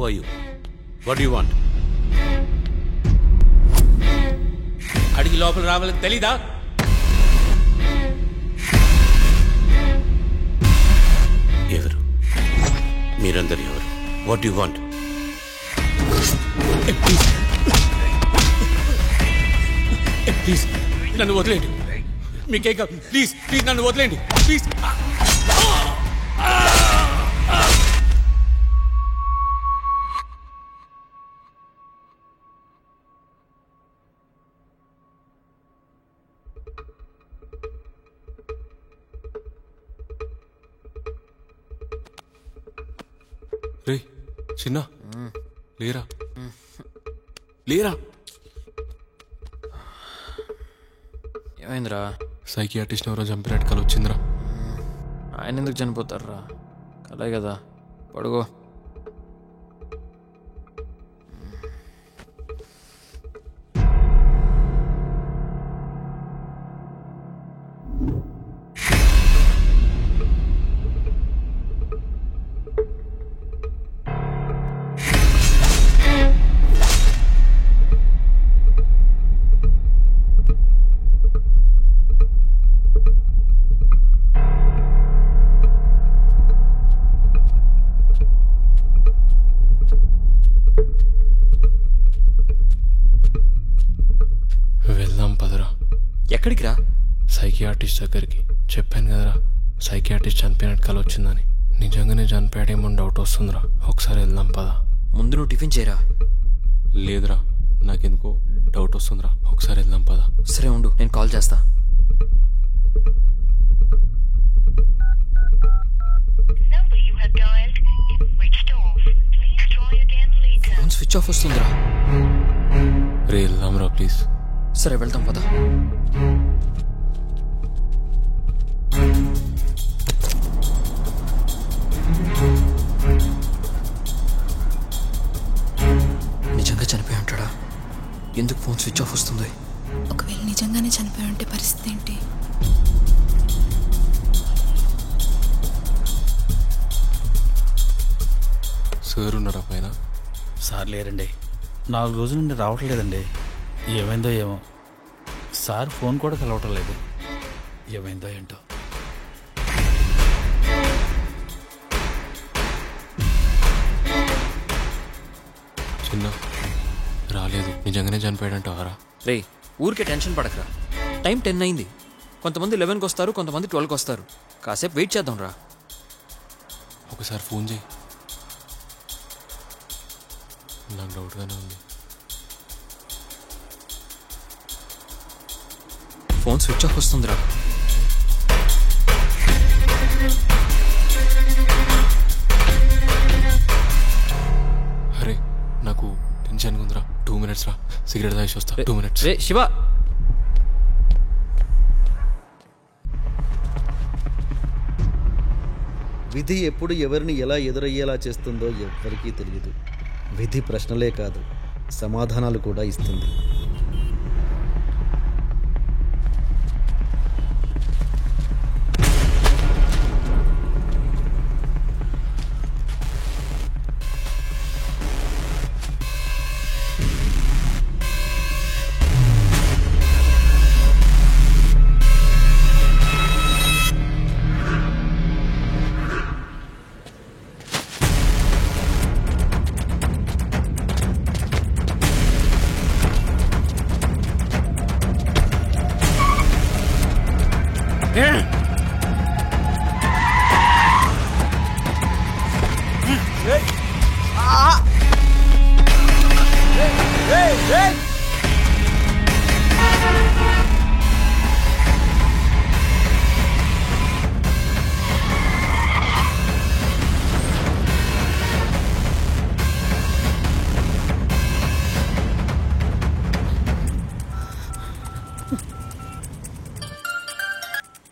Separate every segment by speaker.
Speaker 1: are you? What do you want? అడిగి లోపల రావాలని తెలీదా? ఎవరు మీరందరూ ఎవరు? What do you want? Please నన్ను వదిలేండి. మీకేం కాదు. ప్లీజ్ ప్లీజ్ నన్ను వదిలేండి ప్లీజ్. రే చిన్న లేరా లేరా.
Speaker 2: ఏమైందిరా?
Speaker 3: సైకియాట్రిస్ట్ ఎవరో చంపినట్టు కల వచ్చిందిరా.
Speaker 2: ఆయన ఎందుకు చనిపోతారా? కలే కదా, పడుకో.
Speaker 3: వెళ్దాం పదరా.
Speaker 2: ఎక్కడికి రా?
Speaker 3: సైకియాట్రిస్ట్ దగ్గరికి. చెప్పాను కదరా సైకియాట్రిస్ట్ చనిపోయినట్టు కల వచ్చిందని. నిజంగానే చనిపోయాడేమో డౌట్ వస్తుందిరా. ఒకసారి వెళ్దాం పద.
Speaker 2: ముందు నువ్వు టిఫిన్ చేయరా.
Speaker 3: లేదురా నాకెందుకో డౌట్ వస్తుందిరా. ఒకసారి వెళ్దాం పద.
Speaker 2: సరే ఉండు, నేను కాల్ చేస్తా. ఫోన్ స్విచ్ ఆఫ్ వస్తుందిరా.
Speaker 3: రే వెళ్దాం రా ప్లీజ్.
Speaker 2: సరే వెళ్తాం పద. నిజంగా చనిపోయి ఉంటాడా? ఎందుకు ఫోన్ స్విచ్ ఆఫ్ వస్తుంది?
Speaker 4: ఒకవేళ నిజంగానే చనిపోయి ఉంటే పరిస్థితి ఏంటి?
Speaker 3: సార్ ఉన్నారా పైన?
Speaker 5: సార్ లేరండి, 4 రోజుల నుండి రావట్లేదండి. ఏమైందో ఏమో. సార్ ఫోన్ కూడా కలవటం లేదు. ఏమైందో ఏంటో.
Speaker 3: చిన్న రాలేదు. నిజంగానే చనిపోయాడంటావారా?
Speaker 2: రే ఊరికే టెన్షన్ పడకరా. టైం 10 అయింది. కొంతమంది 11కి వస్తారు, కొంతమంది 12కి వస్తారు. కాసేపు వెయిట్ చేద్దాం రా.
Speaker 3: ఒకసారి ఫోన్ చేయి. నాకు డౌట్గానే ఉంది.
Speaker 2: ఫోన్ స్విచ్ ఆఫ్ వస్తుందిరా.
Speaker 3: అరే నాకు టెన్షన్గా ఉందిరా. 2 minutes రా. సిగరెట్ తాగేసి వస్తా. 2 minutes.
Speaker 2: రే శివ.
Speaker 6: విధి ఎప్పుడు ఎవరిని ఎలా ఎదురయ్యేలా చేస్తుందో ఎవ్వరికీ తెలియదు. విధి ప్రశ్నలే కాదు, సమాధానాలు కూడా ఇస్తుంది.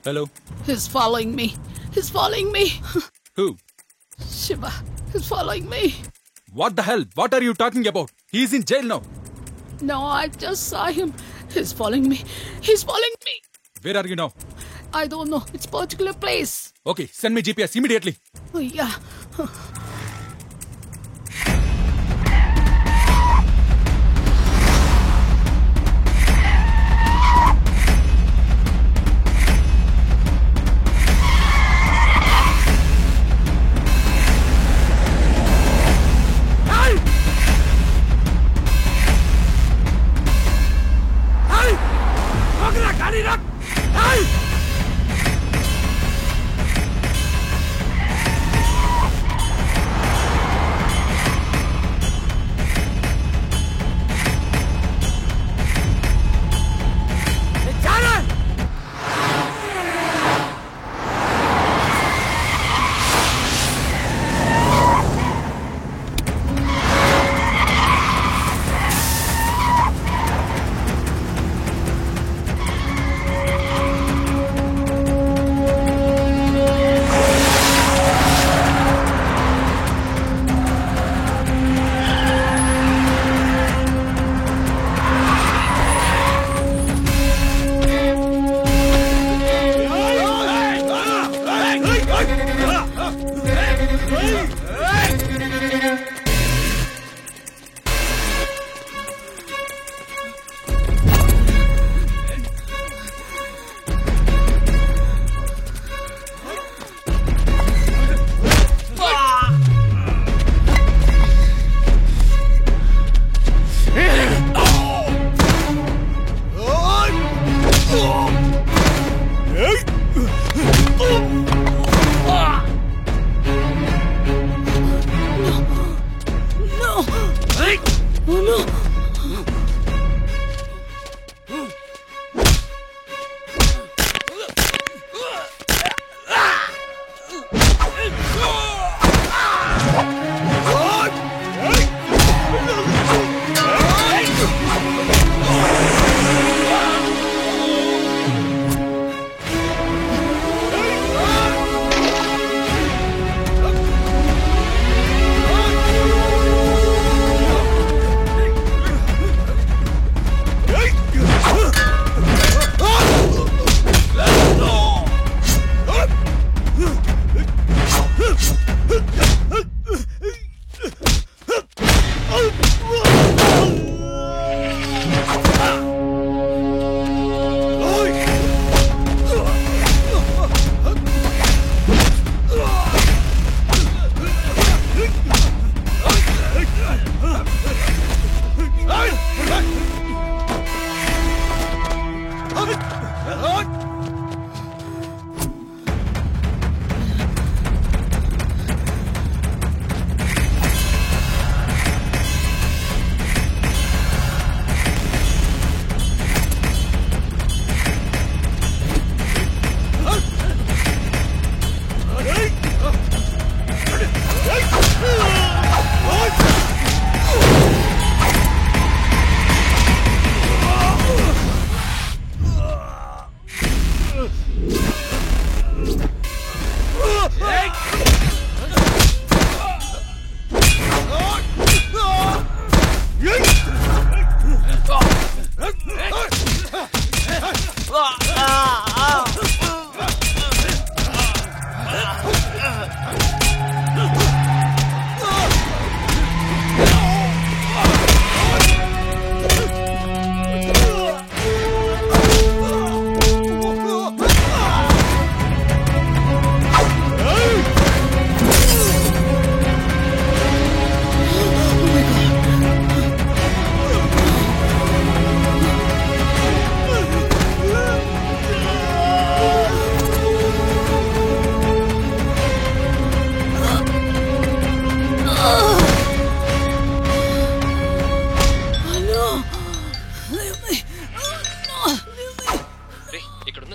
Speaker 7: Hello?
Speaker 4: He's following me. He's following me.
Speaker 7: Who?
Speaker 4: Shiva. He's following me.
Speaker 7: What the hell? What are you talking about? He's in jail now.
Speaker 4: No, I just saw him. He's following me. He's following me.
Speaker 7: Where are you now?
Speaker 4: I don't know. It's a particular place.
Speaker 7: Okay, send me GPS immediately.
Speaker 4: Oh, yeah.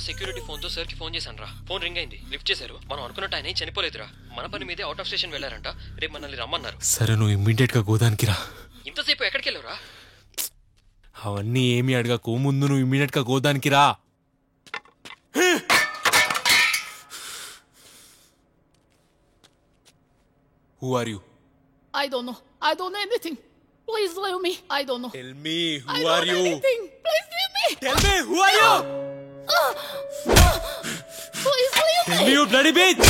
Speaker 2: Security phone తో sir కి phone చేశాను రా. Phone ring అయింది, lift చేశారు. మనం అనుకున్నట్టు ఆయన చనిపోలేదురా, మన పని మీదే అవుట్ ఆఫ్ స్టేషన్ వెళ్ళారంట. రేపు మనల్ని రమ్మన్నారు.
Speaker 3: సరే నువ్వు ఇమ్మీడియట్ గా గోదానికి రా.
Speaker 2: ఇంతసేపు ఎక్కడికి వెళ్ళావురా?
Speaker 3: అవన్నీ ఏమి అడగకు, ముందు నువ్వు ఇమ్మీడియట్ గా గోదానికి రా. Who are you?
Speaker 4: I don't know. I don't know anything. Please leave me. I don't know.
Speaker 3: Tell me, who
Speaker 4: I
Speaker 3: are
Speaker 4: don't know
Speaker 3: you?
Speaker 4: anything. Please leave me.
Speaker 3: Tell me, who are you?
Speaker 4: Please leave
Speaker 3: Tell
Speaker 4: me.
Speaker 3: me, you bloody bitch!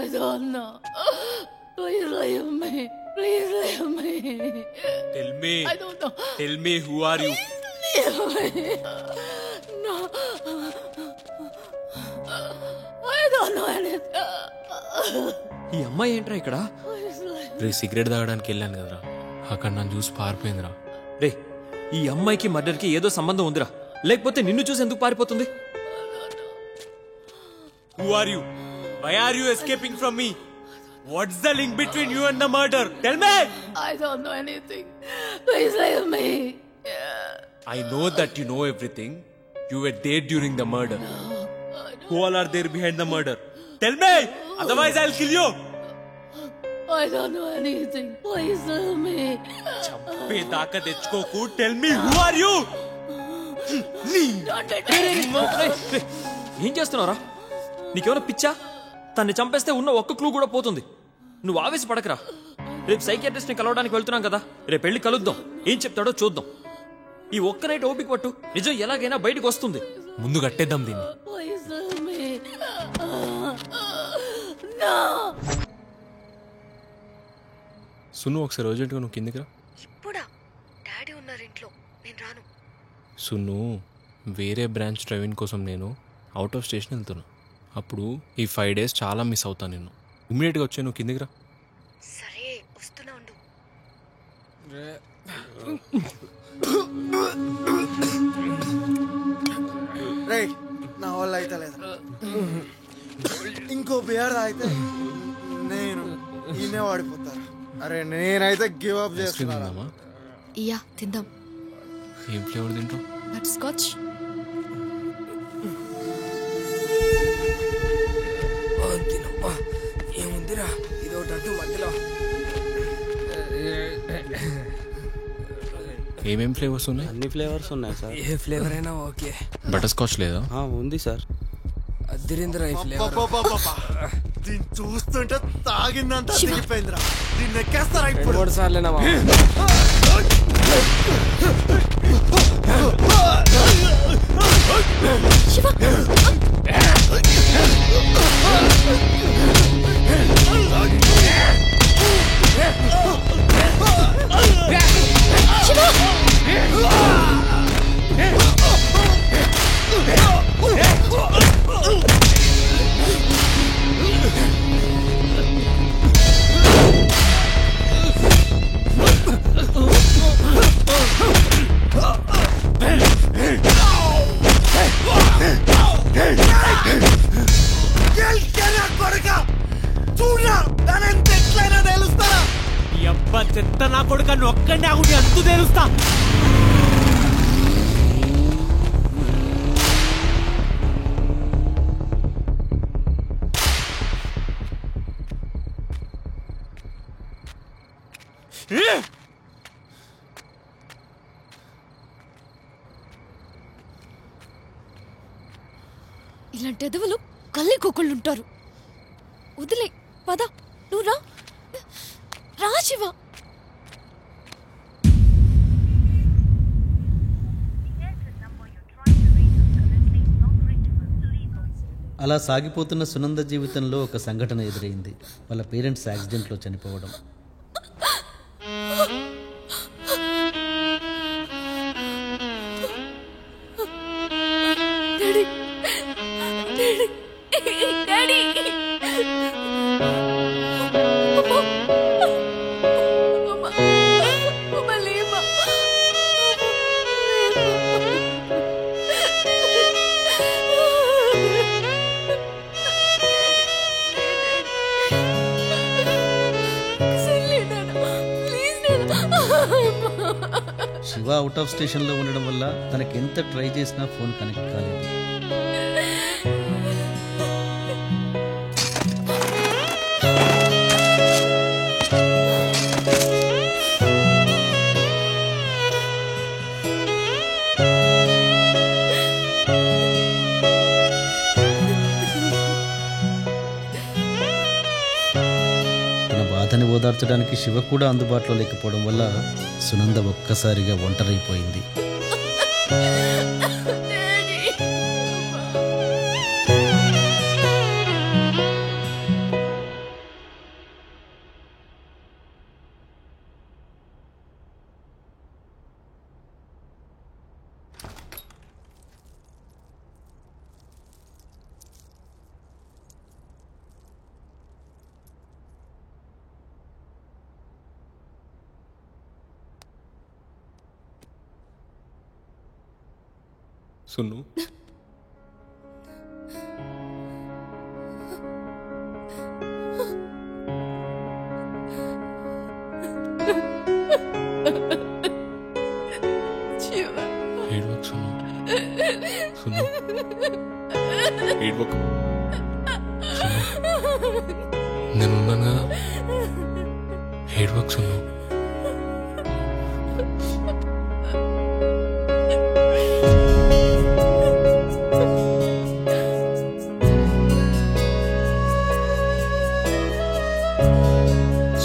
Speaker 4: I don't know. Please leave me. Please leave me.
Speaker 3: Tell me.
Speaker 4: I don't know.
Speaker 3: Tell me, who are you?
Speaker 4: Leave me. No. I don't know anything.
Speaker 2: ఈ అమ్మాయి ఏంట్రా ఇక్కడ?
Speaker 4: Please leave me.
Speaker 3: Ray cigarette తాగడానికి వెళ్ళాను కదరా, అక్కడ నన్ను చూసి పారిపోయిందిరా.
Speaker 2: రే, ఈ అమ్మాయికి మర్డర్ కి ఏదో సంబంధం ఉందిరా, లేకపోతే నిన్ను చూసి ఎందుకు పారిపోతుంది?
Speaker 3: Who are you? Why are you escaping from me? What's the link between you and the murder? Tell me!
Speaker 4: I don't know anything. Please leave me.
Speaker 3: I know that you know everything. You were there during the murder. Who all are there behind the murder? Tell me! Otherwise I'll kill you!
Speaker 4: I don't know anything. Please leave me.
Speaker 3: చంపే దాకా తెచ్చుకోకు. Tell me, who are you?
Speaker 4: Don't hit me.
Speaker 2: ఏం చేస్తున్నావురా? నీకేమైనా పిచ్చా? తన్ని చంపేస్తే ఉన్న ఒక్క క్లూ కూడా పోతుంది. నువ్వు ఆవేశపడకరా. రేపు సైకియాట్రిస్ట్ ని కలవడానికి వెళ్తున్నాం కదా, రేపు వెళ్ళి కలుద్దాం. ఏం చెప్తాడో చూద్దాం. ఈ ఒక్క నైట్ ఓపిక పట్టు, నిజం ఎలాగైనా బయటకు వస్తుంది.
Speaker 3: ముందు కట్టేద్దాం దీన్ని.
Speaker 4: Please leave me. No.
Speaker 3: సును ఒకసారి అర్జెంట్గా నువ్వు కిందికి రా.
Speaker 8: ఇప్పుడా? డాడీ ఉన్నారు ఇంట్లో, నేను రాను.
Speaker 3: సును, వేరే బ్రాంచ్ డ్రైవింగ్ కోసం నేను అవుట్ ఆఫ్ స్టేషన్ వెళ్తున్నా. అప్పుడు ఈ 5 days చాలా మిస్ అవుతాను నేను. ఇమ్మీడియట్గా వచ్చే నువ్వు కిందికి రా.
Speaker 8: సరే వస్తున్నా ఉండు.
Speaker 9: నా వల్ల అయితే లేదు. ఇంకో బియర్ అయితే నేను ఈయనే వాడిపోతారు. అరే నేనైతే గివ్ అప్ చేస్తున్నా.
Speaker 8: ఇయ్యా తిందాం.
Speaker 3: ఏం ఫ్లేవర్ తింటాం?
Speaker 8: Butter scotch.
Speaker 9: ఏముందిరా ఇది ఒకటి మధ్యలో.
Speaker 3: ఏమేం ఫ్లేవర్స్ ఉన్నాయి?
Speaker 10: అన్ని ఫ్లేవర్స్ ఉన్నాయి సార్.
Speaker 9: ఏ ఫ్లేవర్ అయినా ఓకే.
Speaker 3: బటర్ స్కాచ్ లేదా?
Speaker 10: ఉంది సార్.
Speaker 9: అదిరిందిరా ఈ ఫ్లేవర్. దీన్ని చూస్తుంటే తాగిందంతా దిగిపోయిందిరా. దీన్ని ఎక్కేస్తారా ఇప్పుడు? 3 సార్లేనా?
Speaker 3: చెత్త నా కొడుకు అని ఒక్కడే ఆగుండి అంతు తెలుస్తా.
Speaker 8: ఇలాంటి ఎదవలు కళ్ళి కుక్కళ్ళు ఉంటారు. వదిలే పద. నువ్వు రా రా శివ.
Speaker 6: అలా సాగిపోతున్న సునంద జీవితంలో ఒక సంఘటన ఎదురైంది. వాళ్ళ పేరెంట్స్ యాక్సిడెంట్లో చనిపోవడం. శివ అవుట్ ఆఫ్ స్టేషన్లో ఉండడం వల్ల తనకి ఎంత ట్రై చేసినా ఫోన్ కనెక్ట్ కాలేదు. బాధని ఓదార్చడానికి శివ కూడా అందుబాటులో లేకపోవడం వల్ల సునంద ఒక్కసారిగా ఒంటరైపోయింది.
Speaker 3: సున్ను ఏడ్వకు సున్ను. సున్ను ఏడ్వకు. నేనున్నాను కదా, ఏడ్వకు సున్ను.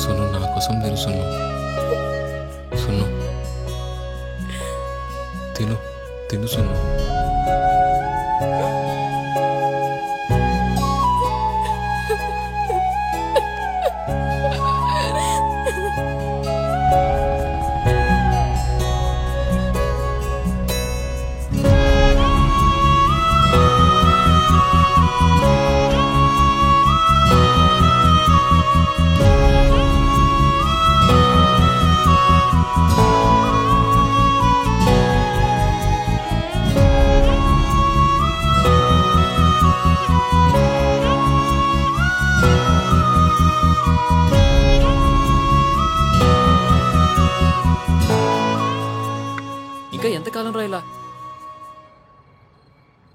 Speaker 3: సున్ను నా కోసం తిను సున్ను. సున్ను తిను తిను సున్ను.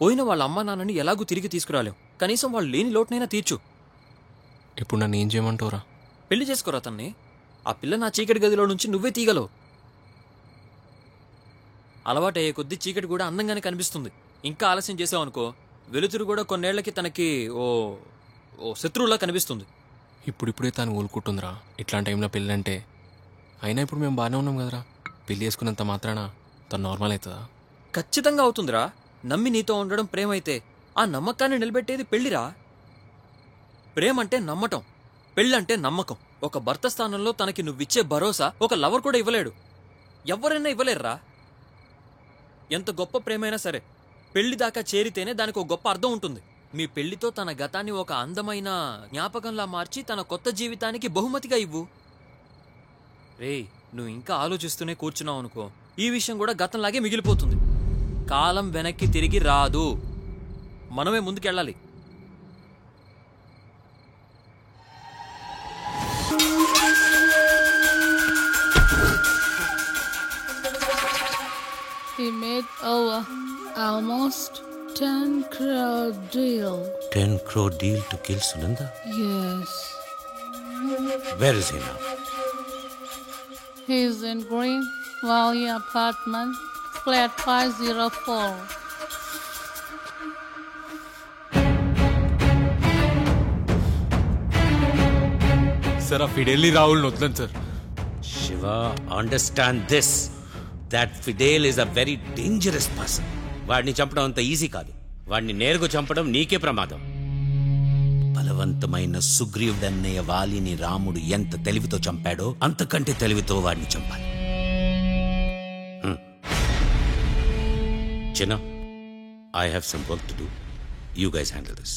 Speaker 2: పోయిన వాళ్ళ అమ్మా నాన్నని ఎలాగూ తిరిగి తీసుకురాలేం, కనీసం వాళ్ళు లేని లోటునైనా తీర్చు.
Speaker 3: ఇప్పుడు నన్ను ఏం చేయమంటావురా?
Speaker 2: పెళ్లి చేసుకోరా తన్ని. ఆ పిల్ల నా చీకటి గదిలో నుంచి నువ్వే తీగలవు. అలవాటయ్యే కొద్దీ చీకటి కూడా అందంగానే కనిపిస్తుంది. ఇంకా ఆలస్యం చేసావనుకో వెలుతురు కూడా కొన్నేళ్లకి తనకి ఓ శత్రువులా కనిపిస్తుంది.
Speaker 3: ఇప్పుడిప్పుడే తను ఊరుకుంటుందిరా ఇట్లాంటి టైంలో పెళ్ళంటే. అయినా ఇప్పుడు మేము బాగానే ఉన్నాం కదరా. పెళ్లి చేసుకున్నంత మాత్రాన తను నార్మల్ అవుతుందా?
Speaker 2: ఖచ్చితంగా అవుతుందిరా. నమ్మి నీతో ఉండడం ప్రేమ అయితే ఆ నమ్మకాన్ని నిలబెట్టేది పెళ్లిరా. ప్రేమంటే నమ్మటం, పెళ్ళంటే నమ్మకం. ఒక భర్త స్థానంలో తనకి నువ్విచ్చే భరోసా ఒక లవర్ కూడా ఇవ్వలేడు. ఎవరైనా ఇవ్వలేరురా. ఎంత గొప్ప ప్రేమైనా సరే పెళ్లి దాకా చేరితేనే దానికి ఒక గొప్ప అర్థం ఉంటుంది. మీ పెళ్లితో తన గతాన్ని ఒక అందమైన జ్ఞాపకంలా మార్చి తన కొత్త జీవితానికి బహుమతిగా ఇవ్వు. రేయ్, నువ్వు ఇంకా ఆలోచిస్తూనే కూర్చున్నావు అనుకో ఈ విషయం కూడా గతంలాగే మిగిలిపోతుంది. కాలం వెనక్కి తిరిగి రాదు, మనమే ముందుకెళ్ళాలి.
Speaker 4: He made over almost 10 crore deal.
Speaker 1: 10 crore deal to kill Sunanda?
Speaker 4: Yes.
Speaker 1: Where is he now?
Speaker 4: He's in Green Valley apartment, flat 504.
Speaker 3: Sir ఆ ఫిడేల్ని రాహుల్ని వద్దని sir.
Speaker 1: Shiva, understand this. That Fidel is a very dangerous person. వాడిని చంపడం అంత easy కాదు. వాడిని నేరుగా చంపడం నీకే ప్రమాదం. బలవంతమైన సుగ్రీవుడన్నయ్య వాలిని రాముడు ఎంత తెలివితో చంపాడో అంతకంటే తెలివితో వాడిని చంపాలి. చిన్న, I have some work to do. You guys handle this.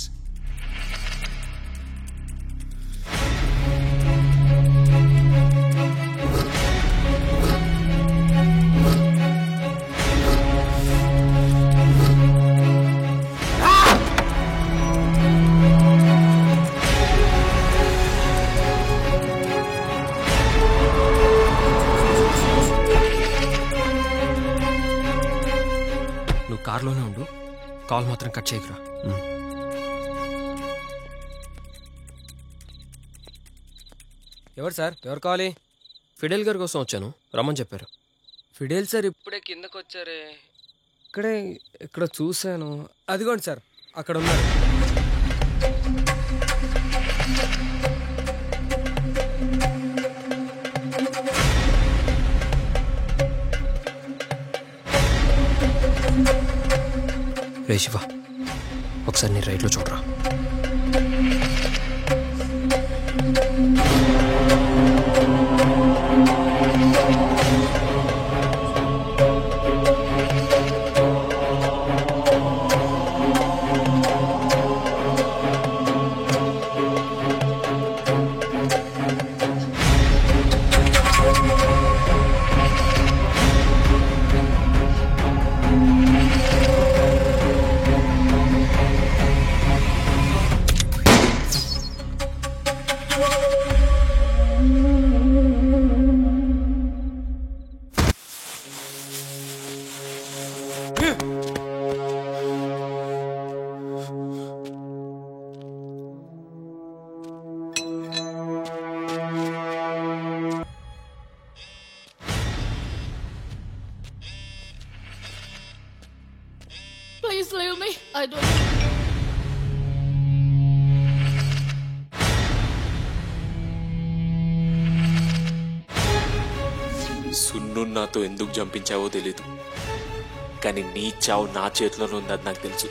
Speaker 2: కార్లోనే ఉండు, కాల్ మాత్రం కట్ చేయకురా.
Speaker 10: ఎవరు సార్? ఎవరు కావాలి?
Speaker 2: ఫిడేల్ గారి కోసం వచ్చాను, రమ్మని చెప్పారు.
Speaker 10: ఫిడేల్ సార్ ఇప్పుడే కిందకు వచ్చారే. ఇక్కడే ఇక్కడ చూశాను. అదిగోండి సార్, అక్కడ ఉన్నారు.
Speaker 2: రే శివ, ఒకసారి నీ రైట్లో చూడరా.
Speaker 4: Please leave me. I don't.
Speaker 3: Sunnu నాతో ఎందుకు చంపించావో తెలీదు, కానీ నీ చావు నా చేతిలోనే ఉందని నాకు తెలుసు.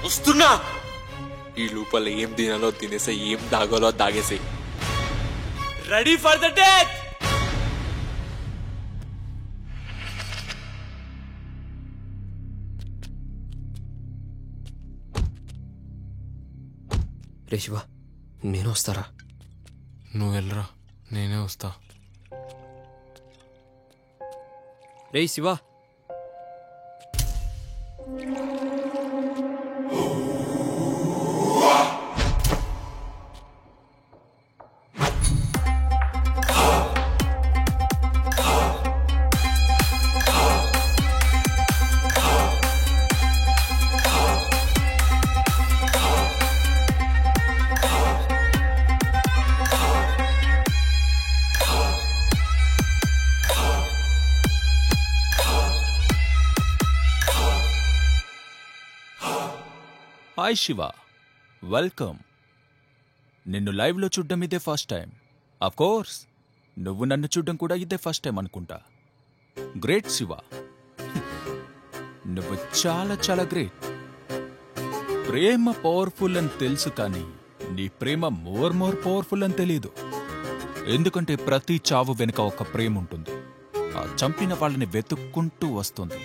Speaker 3: వస్తున్నా. ఈ లోపల ఏం తినాలో తినేసాయి, ఏం దాగాలో దాగేసాయి. Ready for the death.
Speaker 2: రే శివ, నేను వస్తారా?
Speaker 3: నువ్వు వెళ్ళరా, నేనే వస్తా.
Speaker 2: రే శివ,
Speaker 7: హాయ్ శివ, వెల్కమ్. నిన్ను లైవ్లో చూడ్డం ఇదే ఫస్ట్ టైం. అఫ్ కోర్స్ నువ్వు నన్ను చూడ్డం కూడా ఇదే ఫస్ట్ టైం అనుకుంటా. గ్రేట్ శివ, నువ్వు చాలా చాలా గ్రేట్. ప్రేమ పవర్ఫుల్ అని తెలుసు, కానీ నీ ప్రేమ మోర్ పవర్ఫుల్ అని తెలీదు. ఎందుకంటే ప్రతి చావు వెనుక ఒక ప్రేమ ఉంటుంది. ఆ చంపిన వాళ్ళని వెతుక్కుంటూ వస్తుంది.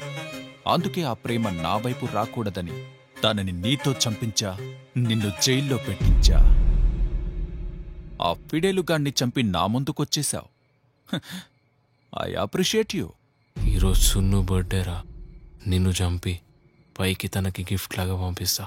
Speaker 7: అందుకే ఆ ప్రేమ నా వైపు రాకూడదని తనని నీతో చంపించా, నిన్ను జైల్లో పెట్టించా. ఆ ఫిడేలుగాన్ని చంపి నా ముందుకొచ్చేశావు. I appreciate you.
Speaker 3: ఈరోజు సున్ను బర్త్డేరా, నిన్ను చంపి పైకి తనకి గిఫ్ట్ లాగా పంపిస్తా.